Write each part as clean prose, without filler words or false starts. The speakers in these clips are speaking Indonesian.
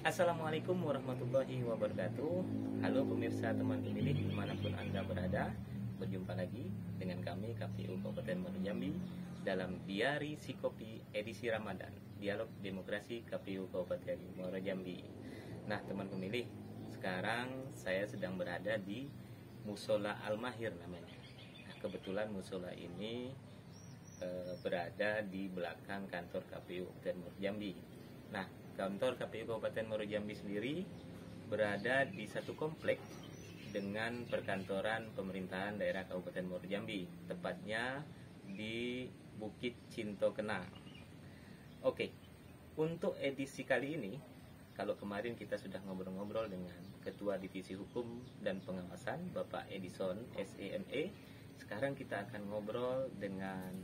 Assalamualaikum warahmatullahi wabarakatuh. Halo pemirsa teman pemilih dimanapun Anda berada. Berjumpa lagi dengan kami KPU Kabupaten Muaro Jambi dalam Diari Sikopi edisi Ramadan, Dialog Demokrasi KPU Kabupaten Muaro Jambi. Nah teman pemilih, sekarang saya sedang berada di Musola Al-Mahir namanya. Nah, kebetulan musola ini berada di belakang kantor KPU Kabupaten Muaro Jambi. Nah, kantor KPU Kabupaten Muaro Jambi sendiri berada di satu komplek dengan perkantoran pemerintahan daerah Kabupaten Muaro Jambi, tepatnya di Bukit Cinto Kenang. Oke, untuk edisi kali ini, kalau kemarin kita sudah ngobrol-ngobrol dengan Ketua Divisi Hukum dan Pengawasan Bapak Edison SEME, sekarang kita akan ngobrol dengan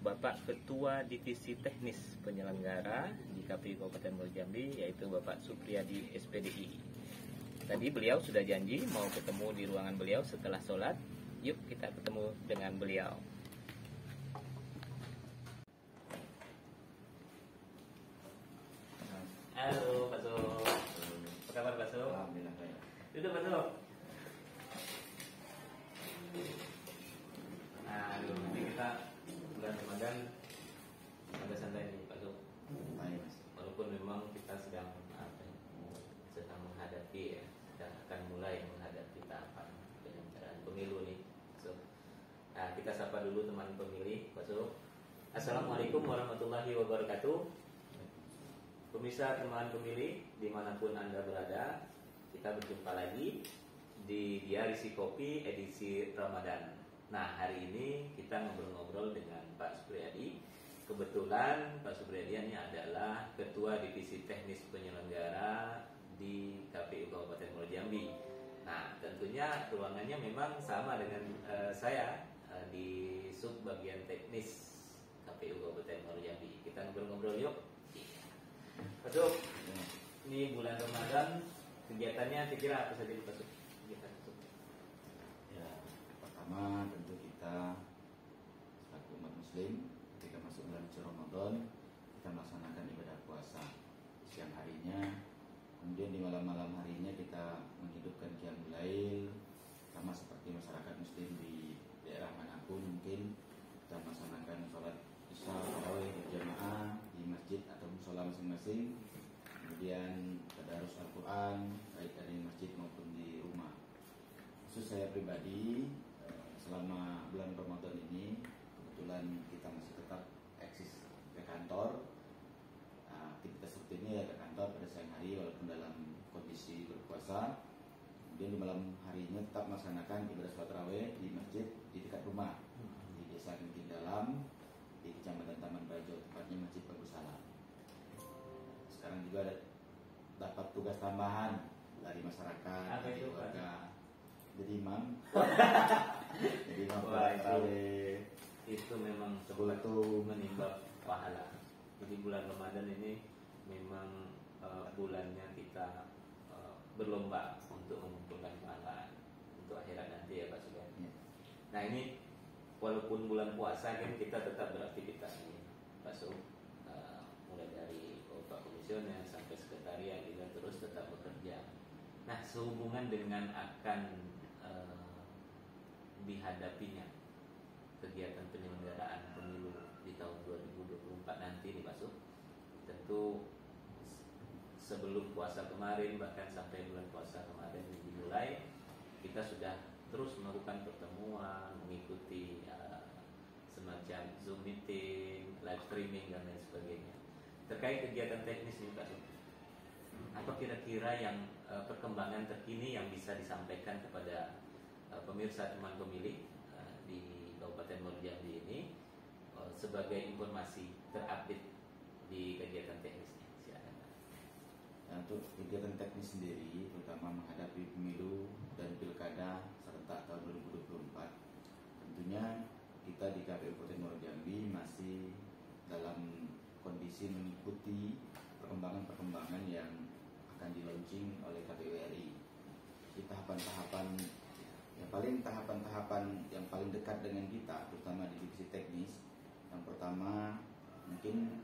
Bapak Ketua Divisi Teknis Penyelenggara di KPU Kabupaten Muaro Jambi, yaitu Bapak Supriyadi SPDI. Tadi beliau sudah janji mau ketemu di ruangan beliau setelah sholat. Yuk kita ketemu dengan beliau. Halo Pak Su. Apa kabar Pak Su? Alhamdulillah baik. Duduk Pak Su. Nah, nanti kita bulan Ramadan santai-santai nih Pak Su. Baik Mas. Walaupun memang kita sedang menghadapi dan akan mulai menghadapi tahapan penyelenggaraan pemilu nih Pak Su. Nah, kita sapa dulu teman pemilih Pak Su. Assalamualaikum warahmatullahi wabarakatuh. Pemirsa teman pemilih dimanapun Anda berada, kita berjumpa lagi di Diari Sikopi edisi Ramadan. Nah, hari ini kita ngobrol-ngobrol dengan Pak Supriyadi. Kebetulan Pak Supriyadi ini adalah Ketua Divisi Teknis Penyelenggara di KPU Kabupaten Muaro Jambi. Nah, tentunya ruangannya memang sama dengan saya di sub bagian teknis KPU Kabupaten Muaro Jambi. Kita ngobrol-ngobrol yuk. Pak Su, ini bulan Ramadan, kegiatannya kira-kira apa saja Pak Su? Ya, pertama tentu kita selaku umat Muslim ketika masuk bulan suci Ramadan kita melaksanakan ibadah puasa siang harinya, kemudian di malam-malam harinya kita menghidupkan qiyamul lail, sama seperti masyarakat Muslim di daerah manapun mungkin kita melaksanakan sholat isya tarawih berjamaah di masjid atau musola masing-masing, kemudian tadarus Al-Quran baik dari masjid maupun di rumah. Khusus saya pribadi selama bulan Ramadan ini kebetulan kita masih tetap eksis ke kantor. Aktivitas rutinnya ya ke kantor pada siang hari walaupun dalam kondisi berpuasa. Kemudian di malam harinya tetap melaksanakan ibadah sholat tarawih di masjid di dekat rumah di Desa Genting Dalam di Kecamatan Taman Bajo, tepatnya Masjid Bagus Salam. Sekarang juga dapat tugas tambahan dari masyarakat, dari warga, jadi imam. Jadi imam tarawih itu memang sebetulnya menimba pahala. Jadi bulan Ramadan ini memang bulannya kita berlomba untuk mengumpulkan pahala untuk akhirat nanti ya Pak Sugan. Ya. Nah ini walaupun bulan puasa kan kita tetap beraktivitas nih Pak Su. Mulai dari Pak Komisioner sampai sekretariat kita terus tetap bekerja. Nah sehubungan dengan akan dihadapinya kegiatan penyelenggaraan pemilu di tahun 2024 nanti nih Pak Su, tentu sebelum puasa kemarin bahkan sampai bulan puasa kemarin dimulai kita sudah terus melakukan pertemuan, mengikuti semacam Zoom meeting, live streaming dan lain sebagainya. Terkait kegiatan teknis ini Pak Su, apa kira-kira yang perkembangan terkini yang bisa disampaikan kepada pemirsa teman pemilih di Kabupaten Muaro Jambi ini sebagai informasi terupdate di kegiatan teknisnya? Silakan. Nah, untuk kegiatan teknis sendiri, terutama menghadapi pemilu dan pilkada serentak tahun 2024, tentunya kita di KPU Kabupaten Muaro Jambi masih dalam kondisi mengikuti perkembangan-perkembangan yang akan di-launching oleh KPU RI. Di tahapan-tahapan yang paling dekat dengan kita, terutama di divisi teknis, yang pertama mungkin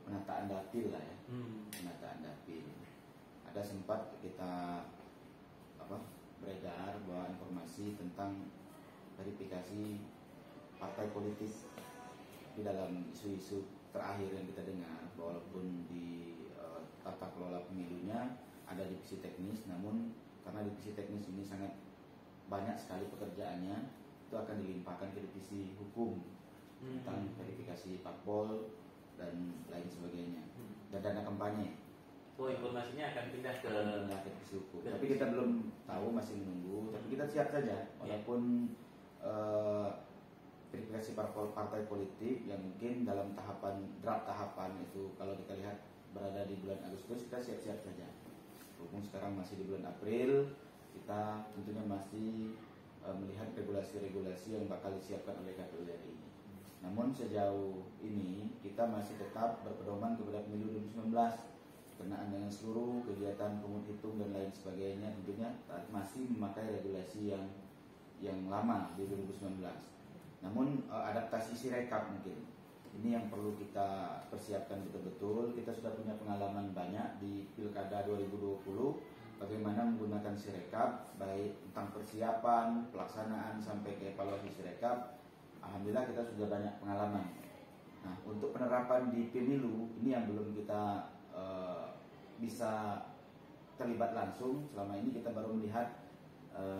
penataan dapil lah ya, penataan dapil. ada sempat kita beredar bahwa informasi tentang verifikasi partai politik di dalam isu-isu terakhir yang kita dengar, walaupun di tata kelola pemilunya ada divisi teknis, namun karena divisi teknis ini sangat banyak sekali pekerjaannya, itu akan dilimpahkan ke divisi hukum tentang verifikasi parpol dan lain sebagainya, dan dana kampanye. Oh, informasinya akan pindah ke divisi hukum. Tapi kita belum tahu, masih menunggu. Tapi kita siap saja, walaupun verifikasi partai politik yang mungkin dalam draft tahapan itu, kalau kita lihat berada di bulan Agustus, kita siap-siap saja. Walaupun sekarang masih di bulan April, kita tentunya masih melihat regulasi-regulasi yang bakal disiapkan oleh KPU RI. Namun sejauh ini kita masih tetap berpedoman kepada pemilu 2019, berkenaan dengan seluruh kegiatan pungut hitung dan lain sebagainya, tentunya masih memakai regulasi yang lama di 2019. Namun adaptasi Sirekap mungkin ini yang perlu kita persiapkan betul-betul. Kita sudah punya pengalaman banyak di Pilkada 2020 bagaimana menggunakan Sirekap, baik tentang persiapan, pelaksanaan sampai ke evaluasi Sirekap. Alhamdulillah kita sudah banyak pengalaman. Nah, untuk penerapan di pemilu ini yang belum kita bisa terlibat langsung. Selama ini kita baru melihat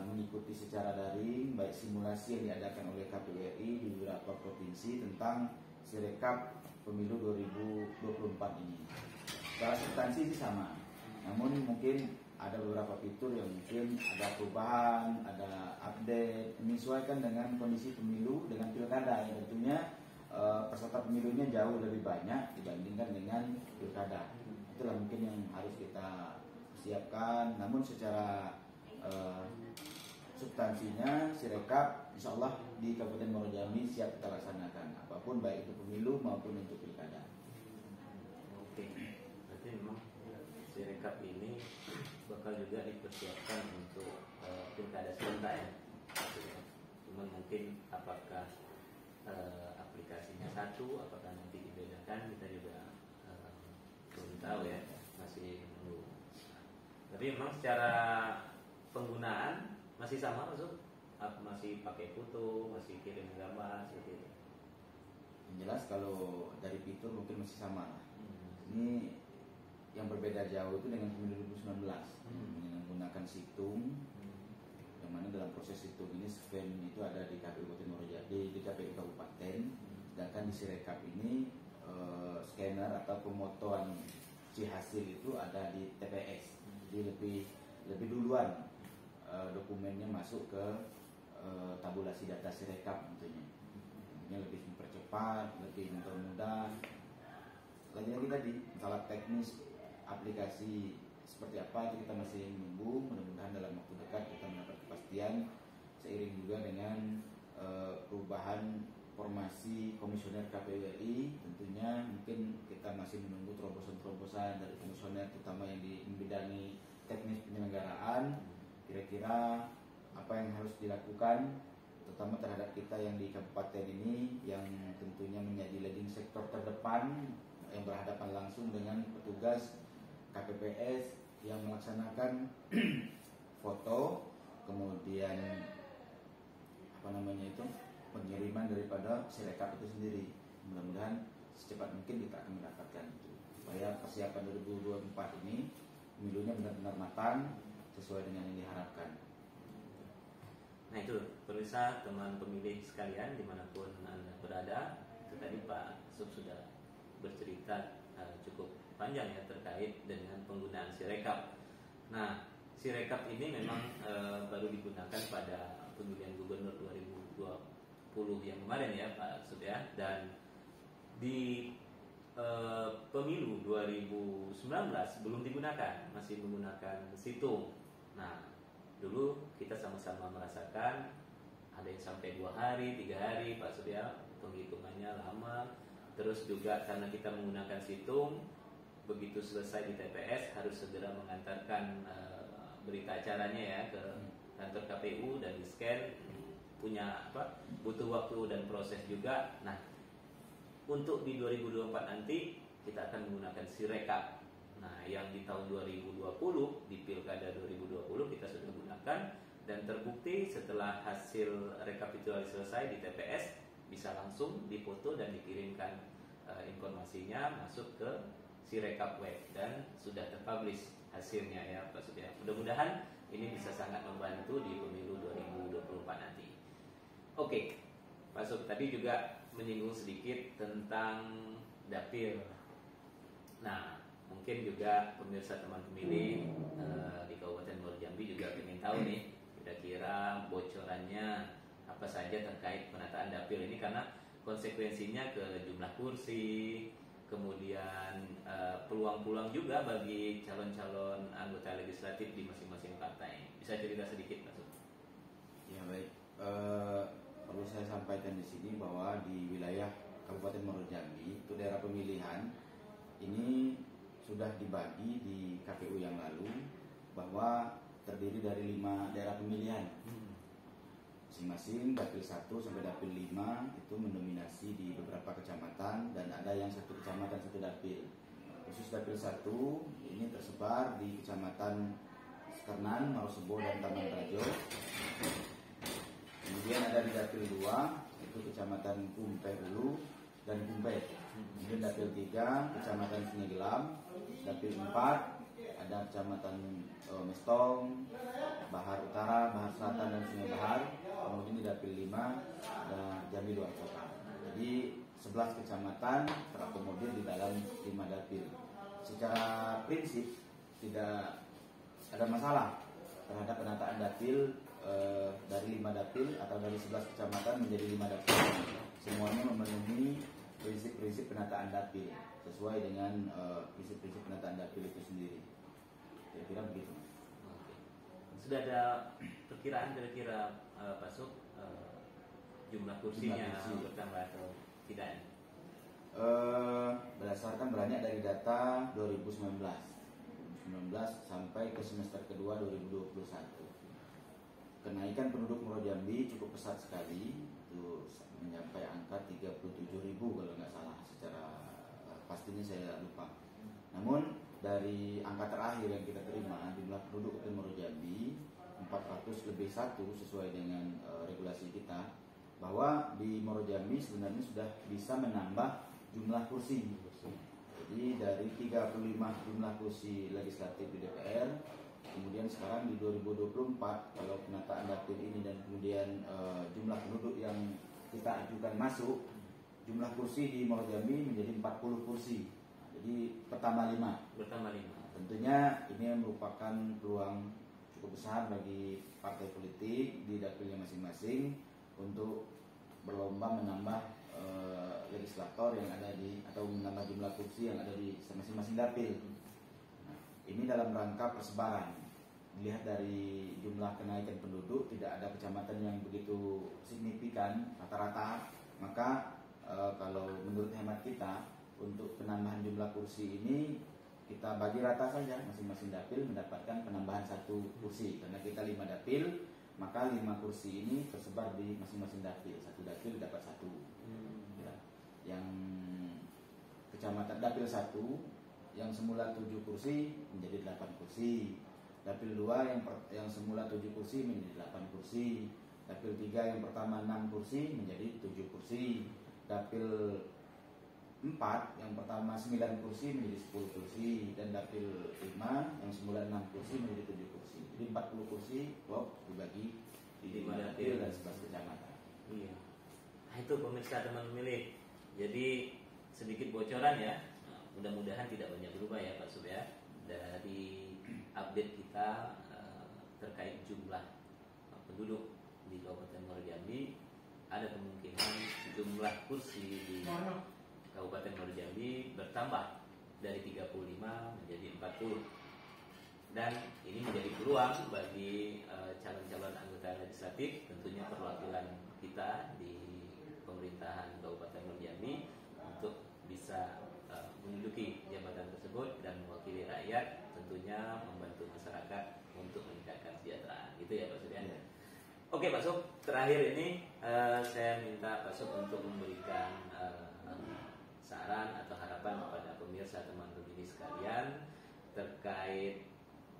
mengikuti secara daring, baik simulasi yang diadakan oleh KPU RI di beberapa provinsi tentang Sirekap pemilu 2024 ini. Secara substansi sih sama, namun mungkin ada beberapa fitur yang mungkin ada perubahan, ada update, menyesuaikan dengan kondisi pemilu dengan pilkada yang tentunya peserta pemilunya jauh lebih banyak dibandingkan dengan pilkada. Itulah mungkin yang harus kita siapkan. Namun secara substansinya Sirekap insya Allah di Kabupaten Muaro Jambi siap kita laksanakan, apapun baik itu pemilu maupun untuk pilkada. Oke, berarti memang Sirekap ini bakal juga dipersiapkan untuk pilkada serentak ya. Cuman mungkin apakah aplikasinya satu, apakah nanti dibedakan, kita juga belum tahu ya, masih menunggu. Tapi memang secara penggunaan masih sama, masih pakai foto, masih kirim gambar seperti itu. Yang jelas kalau dari fitur mungkin masih sama. Ini yang berbeda jauh itu dengan pemilu 2019 dengan menggunakan situng, yang mana dalam proses situng ini scan itu ada di KPU Kabupaten Muaro Jambi, di KPU Kabupaten, sedangkan di Sirekap ini scanner atau pemotoan hasil itu ada di TPS. Jadi lebih duluan dokumennya masuk ke tabulasi data Sirekap tentunya. Ini lebih mempercepat, lebih mempermudah. Lagi-lagi tadi masalah teknis aplikasi seperti apa itu kita masih menunggu. Mudah-mudahan dalam waktu dekat kita mendapat kepastian, seiring juga dengan perubahan formasi komisioner KPU RI. Tentunya mungkin kita masih menunggu terobosan-terobosan dari komisioner, terutama yang membidangi teknis penyelenggaraan. Kira-kira apa yang harus dilakukan, terutama terhadap kita yang di kabupaten ini, yang tentunya menjadi leading sektor terdepan, yang berhadapan langsung dengan petugas KPPS yang melaksanakan foto, kemudian pengiriman daripada Sirekap itu sendiri. Mudah-mudahan secepat mungkin kita akan mendapatkan itu, supaya persiapan 2024 ini pemilunya benar-benar matang sesuai dengan yang diharapkan. Nah itu pemirsa, teman pemilih sekalian dimanapun Anda berada, itu tadi Pak Sub sudah bercerita cukup panjang ya terkait dengan penggunaan Sirekap. Nah, Sirekap ini memang baru digunakan pada pemilihan gubernur 2020 yang kemarin ya Pak Sub ya, dan di pemilu 2019 belum digunakan, masih menggunakan situng. Nah, dulu kita sama-sama merasakan ada yang sampai 2 hari, 3 hari Pak Surya, penghitungannya lama. Terus juga karena kita menggunakan situng, begitu selesai di TPS harus segera mengantarkan berita acaranya ya ke kantor KPU dan di scan, punya butuh waktu dan proses juga. Nah, untuk di 2024 nanti kita akan menggunakan Sirekap. Nah, yang di tahun 2020 di Pilkada 2020 kita sudah gunakan, dan terbukti setelah hasil rekapitulasi selesai di TPS bisa langsung difoto dan dikirimkan informasinya masuk ke Sirekap web dan sudah terpublish hasilnya ya Pak Sub ya. Mudah-mudahan ini bisa sangat membantu di pemilu 2024 nanti. Oke, Pak Sub tadi juga menyinggung sedikit tentang dapil. Nah, mungkin juga pemirsa teman pemilih di Kabupaten Muaro Jambi juga ingin tahu nih kira-kira bocorannya apa saja terkait penataan dapil ini, karena konsekuensinya ke jumlah kursi, kemudian peluang-peluang juga bagi calon-calon anggota legislatif di masing-masing partai. Bisa cerita sedikit Pak Sub? Ya baik, perlu saya sampaikan di sini bahwa di wilayah Kabupaten Muaro Jambi itu daerah pemilihan ini sudah dibagi di KPU yang lalu bahwa terdiri dari 5 daerah pemilihan. Masing-masing dapil 1 sampai dapil 5 itu mendominasi di beberapa kecamatan, dan ada yang 1 kecamatan 1 dapil. Khusus dapil 1 ini tersebar di kecamatan Sekernan, Marosebo, dan Taman Rajo. Kemudian ada di dapil 2 itu kecamatan Kumpe Hulu dan Kumpe. Kemudian dapil 3 kecamatan Sungai Gelam. Dapil 4 ada kecamatan Mestong, Bahar Utara, Bahar Selatan, dan Sungai Bahar. Kemudian di dapil 5 ada Jambi Luar Kota. Jadi 11 kecamatan terakomodir di dalam 5 dapil. Secara prinsip tidak ada masalah terhadap penataan dapil dari 5 dapil atau dari 11 kecamatan menjadi 5 dapil. Semuanya memenuhi prinsip-prinsip penataan dapil sesuai dengan prinsip-prinsip penataan dapil itu sendiri. Kira-kira begitu. Sudah ada perkiraan kira-kira Pak Sub jumlah kursinya bertambah atau tidak? Berdasarkan banyak dari data 2019 sampai ke semester kedua 2021. Kenaikan penduduk Muaro Jambi cukup pesat sekali, itu mencapai angka 37.000 kalau nggak salah, secara pastinya saya lupa. Namun dari angka terakhir yang kita terima, jumlah penduduk Kabupaten Muaro Jambi 400+1 sesuai dengan regulasi kita, bahwa di Muaro Jambi sebenarnya sudah bisa menambah jumlah kursi. Jadi dari 35 jumlah kursi legislatif di DPR, kemudian sekarang di 2024 kalau penataan dapil ini dan kemudian jumlah penduduk yang kita ajukan masuk, jumlah kursi di Muaro Jambi menjadi 40 kursi. Jadi bertambah 5. Tentunya ini merupakan peluang cukup besar bagi partai politik di dapilnya masing-masing untuk berlomba menambah legislator yang ada di, atau menambah jumlah kursi yang ada di masing-masing dapil. Nah, ini dalam rangka persebaran. Dilihat dari jumlah kenaikan penduduk, tidak ada kecamatan yang begitu signifikan rata-rata, maka kalau menurut hemat kita, untuk penambahan jumlah kursi ini kita bagi rata saja, masing-masing dapil mendapatkan penambahan 1 kursi. Karena kita 5 dapil, maka 5 kursi ini tersebar di masing-masing dapil. 1 dapil dapat 1. Ya. Yang kecamatan dapil 1 yang semula 7 kursi menjadi 8 kursi. Dapil 2 yang semula 7 kursi menjadi 8 kursi. Dapil 3 yang pertama 6 kursi menjadi 7 kursi. Dapil 4 yang pertama 9 kursi menjadi 10 kursi, dan dapil 5 yang semula 6 kursi menjadi 7 kursi. Jadi 40 kursi blok dibagi di 5 dapil dan 11 kecamatan. Iya. Nah, itu pemirsa teman pemilih. Jadi sedikit bocoran ya. Nah, mudah-mudahan tidak banyak berubah ya Pak Sub ya. Dari update kita terkait jumlah penduduk di Kabupaten Muaro Jambi, ada kemungkinan jumlah kursi di Kabupaten Muaro Jambi bertambah dari 35 menjadi 40, dan ini menjadi peluang bagi calon-calon anggota legislatif, tentunya perwakilan kita di pemerintahan Kabupaten Muaro Jambi, untuk bisa menduduki jabatan tersebut dan mewakili rakyat, tentunya membantu masyarakat untuk meningkatkan kesejahteraan. Gitu ya Pak Sub ya. Oke Pak Sub, terakhir ini saya minta Pak Sub untuk memberikan saran atau harapan kepada pemirsa teman pemilih sekalian terkait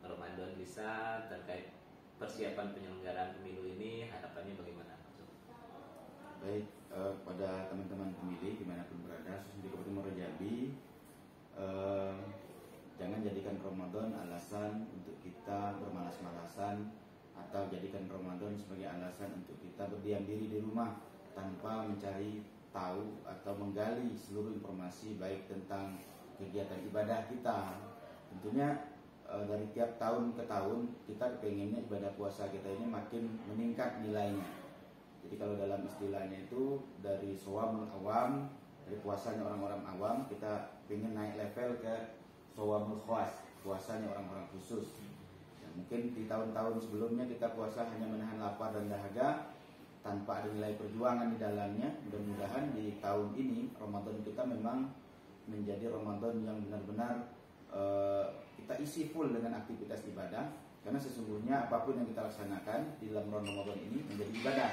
Ramadan bisa, terkait persiapan penyelenggaraan pemilu ini, harapannya bagaimana? Baik, pada teman-teman pemilih dimanapun berada, khususnya di Kabupaten Muara Jambi, jangan jadikan Ramadan alasan untuk kita bermalas-malasan, atau jadikan Ramadan sebagai alasan untuk kita berdiam diri di rumah tanpa mencari tahu atau menggali seluruh informasi baik tentang kegiatan ibadah kita. Tentunya dari tiap tahun ke tahun kita pengennya ibadah puasa kita ini makin meningkat nilainya. Jadi kalau dalam istilahnya itu dari shawamul awam, dari puasanya orang-orang awam, kita pengen naik level ke shawamul khawas, puasanya orang-orang khusus. Ya, mungkin di tahun-tahun sebelumnya kita puasa hanya menahan lapar dan dahaga tanpa ada nilai perjuangan di dalamnya. Mudah-mudahan di tahun ini Ramadan kita memang menjadi Ramadan yang benar-benar kita isi full dengan aktivitas ibadah, karena sesungguhnya apapun yang kita laksanakan di dalam Ramadan ini menjadi ibadah.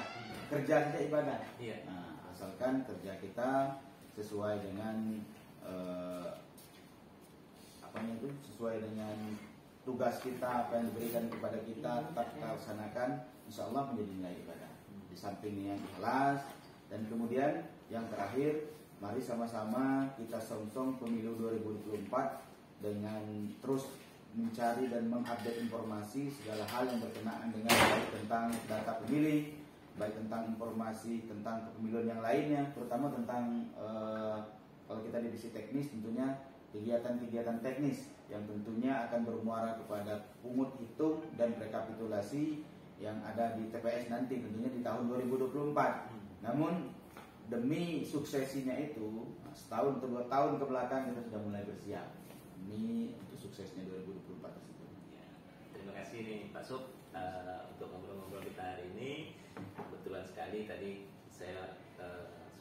Kerja saja ibadah. Nah, asalkan kerja kita sesuai dengan sesuai dengan tugas kita, apa yang diberikan kepada kita tetap kita laksanakan, insya Allah menjadi nilai ibadah. Di samping yang ikhlas, dan kemudian yang terakhir, mari sama-sama kita song-song pemilu 2024 dengan terus mencari dan mengupdate informasi segala hal yang berkenaan dengan baik tentang data pemilih, baik tentang informasi tentang kepemiluan yang lainnya, terutama tentang kalau kita di divisi teknis tentunya kegiatan-kegiatan teknis yang tentunya akan bermuara kepada pungut hitung dan rekapitulasi yang ada di TPS nanti tentunya di tahun 2024. Namun demi suksesinya itu setahun atau 2 tahun ke belakang kita sudah mulai bersiap demi untuk suksesnya 2024 tersebut. Ya, terima kasih nih Pak Sub untuk ngobrol-ngobrol kita hari ini. Kebetulan sekali tadi saya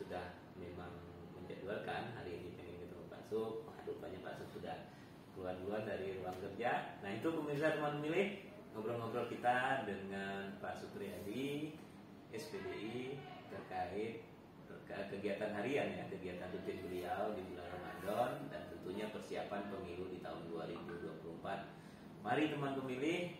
sudah memang menjadwalkan hari ini pengen ketemu Pak Sub. Rupanya Pak Sub sudah keluar dari ruang kerja. Nah itu pemirsa teman pemilih, ngobrol-ngobrol kita dengan Pak Supriyadi, SPDI terkait kegiatan harian ya, kegiatan rutin beliau di bulan Ramadan dan tentunya persiapan pemilu di tahun 2024. Mari teman pemilih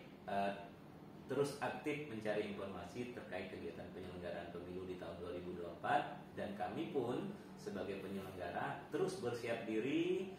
terus aktif mencari informasi terkait kegiatan penyelenggaraan pemilu di tahun 2024, dan kami pun sebagai penyelenggara terus bersiap diri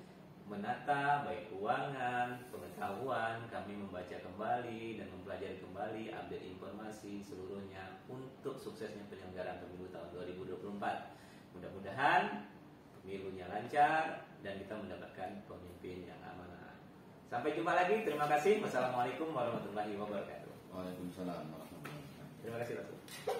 menata baik keuangan, pengetahuan, kami membaca kembali dan mempelajari kembali, update informasi seluruhnya untuk suksesnya penyelenggaraan pemilu tahun 2024. Mudah-mudahan pemilunya lancar dan kita mendapatkan pemimpin yang amanah. Sampai jumpa lagi, terima kasih. Wassalamualaikum warahmatullahi wabarakatuh. Waalaikumsalam warahmatullahi wabarakatuh. Terima kasih Pak.